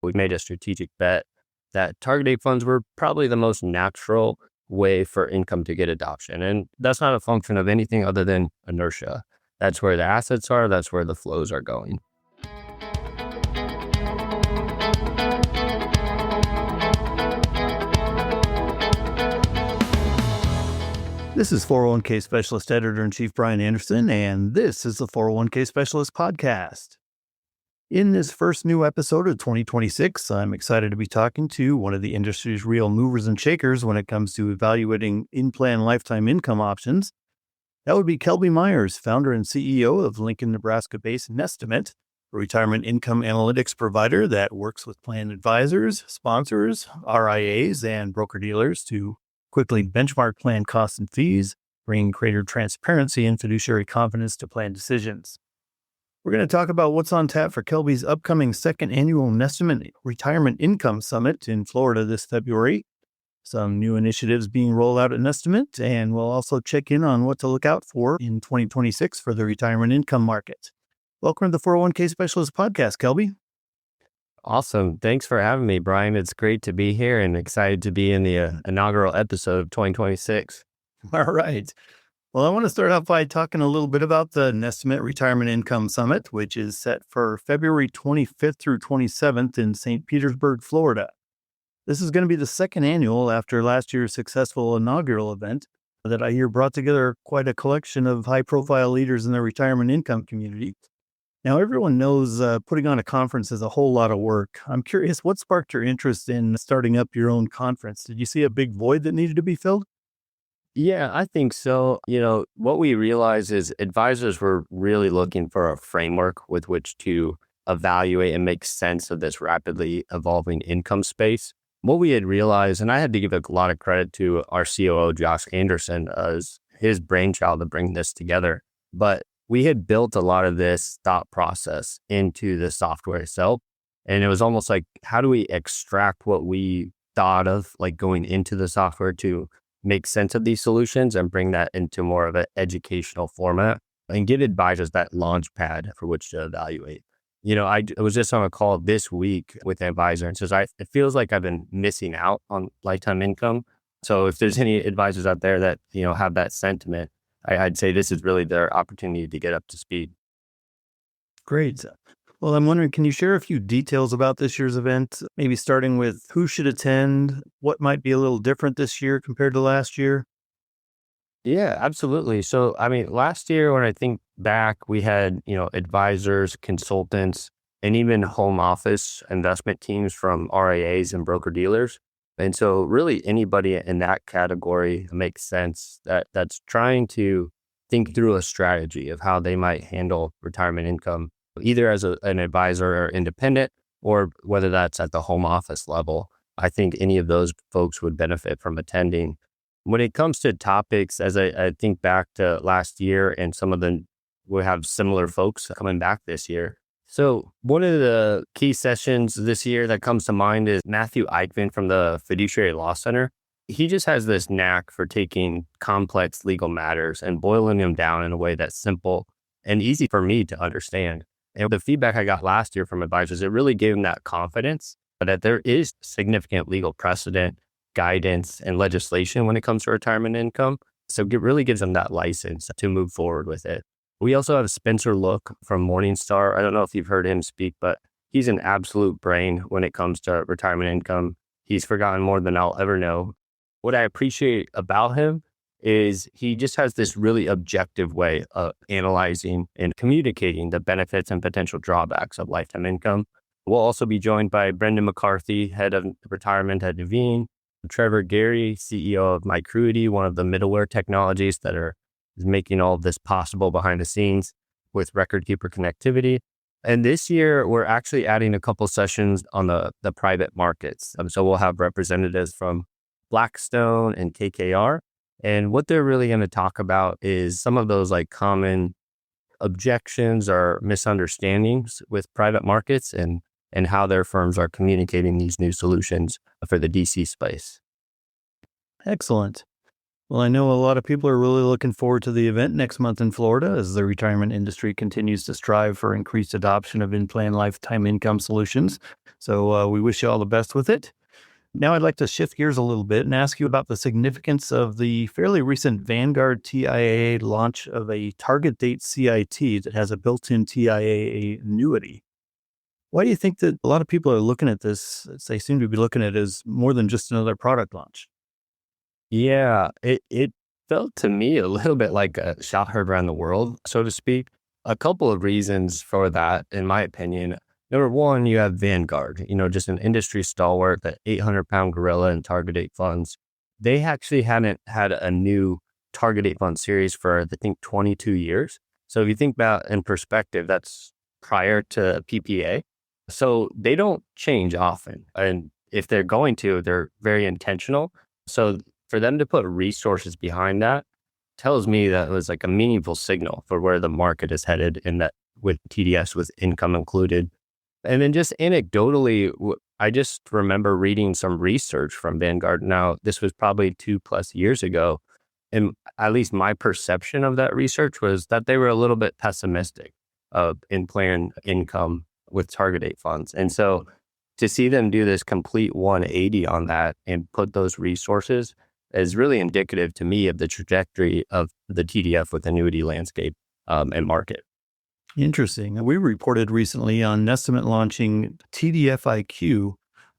We made a strategic bet that target date funds were probably the most natural way for income to get adoption. And that's not a function of anything other than inertia. That's where the assets are. That's where the flows are going. This is 401k Specialist Editor-in-Chief Brian Anderson, and this is the 401k Specialist Podcast. In this first new episode of 2026, I'm excited to be talking to one of the industry's real movers and shakers when it comes to evaluating in-plan lifetime income options. That would be Kelby Meyers, founder and CEO of Lincoln, Nebraska-based Nestimate, a retirement income analytics provider that works with plan advisors, sponsors, RIAs, and broker-dealers to quickly benchmark plan costs and fees, bringing greater transparency and fiduciary confidence to plan decisions. We're going to talk about what's on tap for Kelby's upcoming second annual Nestimate Retirement Income Summit in Florida this February, some new initiatives being rolled out at Nestimate, and we'll also check in on what to look out for in 2026 for the retirement income market. Welcome to the 401k Specialist Podcast, Kelby. Awesome. Thanks for having me, Brian. It's great to be here and excited to be in the inaugural episode of 2026. All right. Well, I want to start off by talking a little bit about the Nestimate Retirement Income Summit, which is set for February 25th through 27th in St. Petersburg, Florida. This is going to be the second annual after last year's successful inaugural event that I hear brought together quite a collection of high-profile leaders in the retirement income community. Now, everyone knows putting on a conference is a whole lot of work. I'm curious, what sparked your interest in starting up your own conference? Did you see a big void that needed to be filled? Yeah, I think so. What we realized is advisors were really looking for a framework with which to evaluate and make sense of this rapidly evolving income space. What we had realized, and I had to give a lot of credit to our COO, Josh Anderson, as his brainchild to bring this together. But we had built a lot of this thought process into the software itself. And it was almost like, how do we extract what we thought of like going into the software to make sense of these solutions and bring that into more of an educational format and give advisors that launch pad for which to evaluate. I was just on a call this week with an advisor and says, it feels like I've been missing out on lifetime income. So if there's any advisors out there that, have that sentiment, I'd say this is really their opportunity to get up to speed. Great. Well, I'm wondering, can you share a few details about this year's event? Maybe starting with who should attend, what might be a little different this year compared to last year? Yeah, absolutely. So, last year, when I think back, we had, advisors, consultants, and even home office investment teams from RIAs and broker dealers. And so really anybody in that category makes sense that's trying to think through a strategy of how they might handle retirement income, either as an advisor or independent, or whether that's at the home office level. I think any of those folks would benefit from attending. When it comes to topics, as I think back to last year, and some of them will have similar folks coming back this year. So one of the key sessions this year that comes to mind is Matthew Eichmann from the Fiduciary Law Center. He just has this knack for taking complex legal matters and boiling them down in a way that's simple and easy for me to understand. And the feedback I got last year from advisors, it really gave them that confidence that there is significant legal precedent, guidance, and legislation when it comes to retirement income. So it really gives them that license to move forward with it. We also have Spencer Look from Morningstar. I don't know if you've heard him speak, but he's an absolute brain when it comes to retirement income. He's forgotten more than I'll ever know. What I appreciate about him is he just has this really objective way of analyzing and communicating the benefits and potential drawbacks of lifetime income. We'll also be joined by Brendan McCarthy, head of retirement at Nuveen, Trevor Gary, CEO of Mycruity, one of the middleware technologies that is making all of this possible behind the scenes with Recordkeeper connectivity. And this year, we're actually adding a couple sessions on the private markets. So we'll have representatives from Blackstone and KKR. And what they're really going to talk about is some of those like common objections or misunderstandings with private markets and how their firms are communicating these new solutions for the DC space. Excellent. Well, I know a lot of people are really looking forward to the event next month in Florida as the retirement industry continues to strive for increased adoption of in-plan lifetime income solutions. So we wish you all the best with it. Now I'd like to shift gears a little bit and ask you about the significance of the fairly recent Vanguard TIAA launch of a target date CIT that has a built-in TIAA annuity. Why do you think that a lot of people are looking at this? They seem to be looking at it as more than just another product launch. Yeah, it felt to me a little bit like a shot heard around the world, so to speak. A couple of reasons for that, in my opinion. Number one, you have Vanguard, just an industry stalwart, that 800-pound gorilla in target date funds. They actually hadn't had a new target date fund series for, I think, 22 years. So if you think about in perspective, that's prior to PPA. So they don't change often. And if they're going to, they're very intentional. So for them to put resources behind that tells me that it was like a meaningful signal for where the market is headed, in that with TDS with income included. And then just anecdotally, I just remember reading some research from Vanguard. Now, this was probably 2+ years ago. And at least my perception of that research was that they were a little bit pessimistic of in-plan income with target date funds. And so to see them do this complete 180 on that and put those resources is really indicative to me of the trajectory of the TDF with annuity landscape and market. Interesting. We reported recently on Nestimate launching TDF-IQ,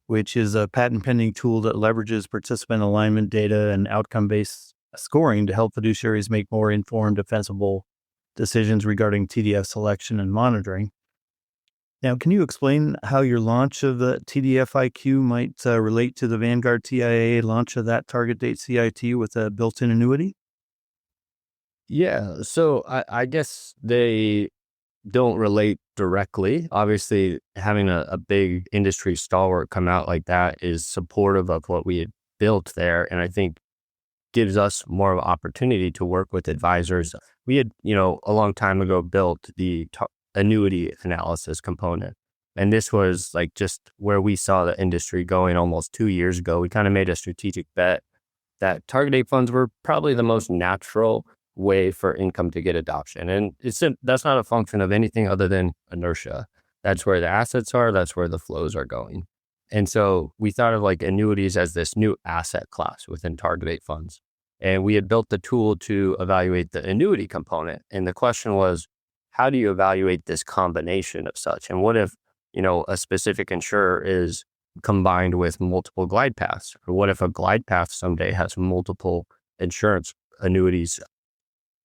which is a patent pending tool that leverages participant alignment data and outcome-based scoring to help fiduciaries make more informed, defensible decisions regarding TDF selection and monitoring. Now, can you explain how your launch of the TDF-IQ might relate to the Vanguard TIAA launch of that target date CIT with a built-in annuity? Yeah, so I guess they don't relate directly. Obviously, having a big industry stalwart come out like that is supportive of what we had built there. And I think gives us more of an opportunity to work with advisors. We had, a long time ago built the annuity analysis component. And this was like just where we saw the industry going almost 2 years ago. We kind of made a strategic bet that target date funds were probably the most natural way for income to get adoption. And that's not a function of anything other than inertia. That's where the assets are. That's where the flows are going. And so we thought of like annuities as this new asset class within target date funds. And we had built the tool to evaluate the annuity component. And the question was, how do you evaluate this combination of such? And what if, a specific insurer is combined with multiple glide paths? Or what if a glide path someday has multiple insurance annuities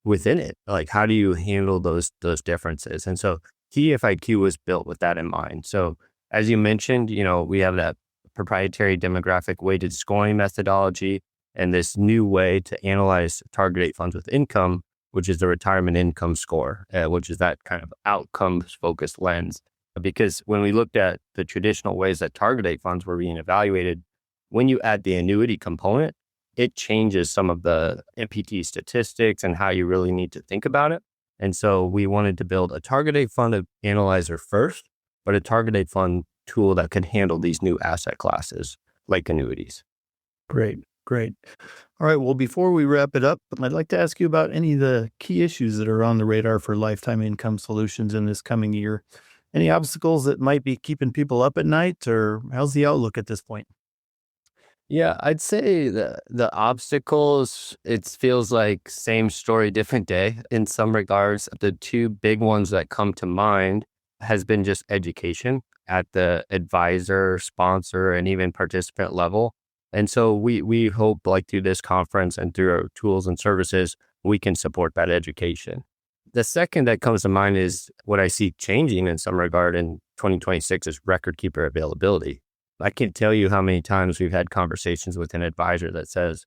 within it? Like, how do you handle those differences? And so TDF-IQ was built with that in mind. So as you mentioned, we have that proprietary demographic weighted scoring methodology and this new way to analyze target date funds with income, which is the retirement income score, which is that kind of outcomes focused lens. Because when we looked at the traditional ways that target date funds were being evaluated, when you add the annuity component, it changes some of the MPT statistics and how you really need to think about it. And so we wanted to build a target date fund analyzer first, but a target date fund tool that could handle these new asset classes like annuities. Great. All right. Well, before we wrap it up, I'd like to ask you about any of the key issues that are on the radar for lifetime income solutions in this coming year. Any obstacles that might be keeping people up at night, or how's the outlook at this point? Yeah, I'd say the obstacles, it feels like same story, different day in some regards. The two big ones that come to mind has been just education at the advisor, sponsor, and even participant level. And so we hope, like through this conference and through our tools and services, we can support that education. The second that comes to mind is what I see changing in some regard in 2026 is Recordkeeper availability. I can't tell you how many times we've had conversations with an advisor that says,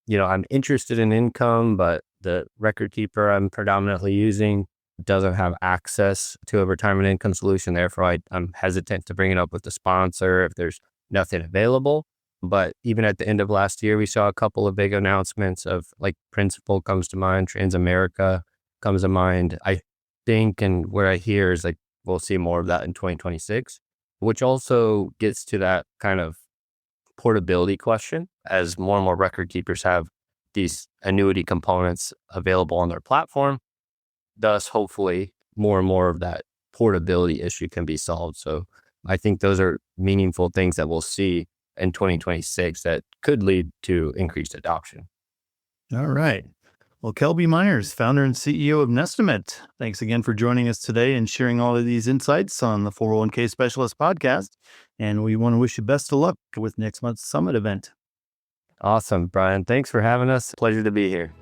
I'm interested in income, but the Recordkeeper I'm predominantly using doesn't have access to a retirement income solution. Therefore, I'm hesitant to bring it up with the sponsor if there's nothing available. But even at the end of last year, we saw a couple of big announcements of like Principal comes to mind, Transamerica comes to mind. I think, and what I hear is like, we'll see more of that in 2026, which also gets to that kind of portability question as more and more record keepers have these annuity components available on their platform. Thus, hopefully, more and more of that portability issue can be solved. So I think those are meaningful things that we'll see in 2026 that could lead to increased adoption. All right. Well, Kelby Meyers, founder and CEO of Nestimate, thanks again for joining us today and sharing all of these insights on the 401k Specialist podcast. And we want to wish you best of luck with next month's summit event. Awesome, Brian. Thanks for having us. Pleasure to be here.